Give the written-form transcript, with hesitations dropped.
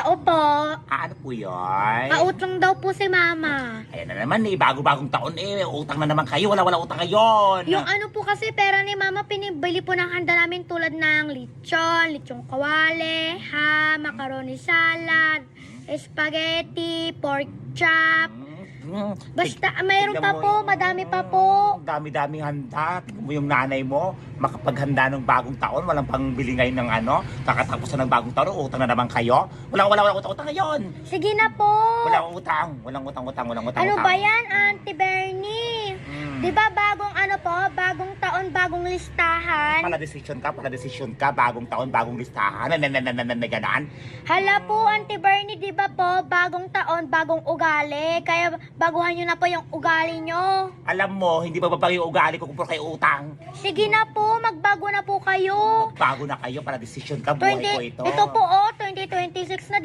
Tao po. Ano po yun? Pautang daw po si Mama. Ayan na naman bago-bagong taon utang na naman kayo, wala utang ngayon. Yung ano po kasi pera ni Mama, pinibili po ng handa namin tulad ng lechong kawale, ham, macaroni salad, spaghetti, pork chop. Basta mayroon pa po, madami pa po. Dami-daming handa. Tingnan mo yung nanay mo, makapaghanda ng bagong taon, walang pangbili ngayon ng kakatapos ng bagong taon, utang na naman kayo. Wala utang ngayon. Sige na po. Walang utang. Ano ba yan, Auntie Bernie? Di ba bagong bagong taon, bagong listahan? Pala decision ka, bagong taon, bagong listahan. Ganan. Hala po, Auntie Bernie, di ba po, bagong taon, bagong ugali. Kaya baguhan nyo na po yung ugali nyo. Alam mo, hindi ba babago yung ugali ko kung puro kayo utang? Sige na po, magbago na po kayo. Bago na kayo, pala decision ka, buhay ko ito. Ito po, 2026 na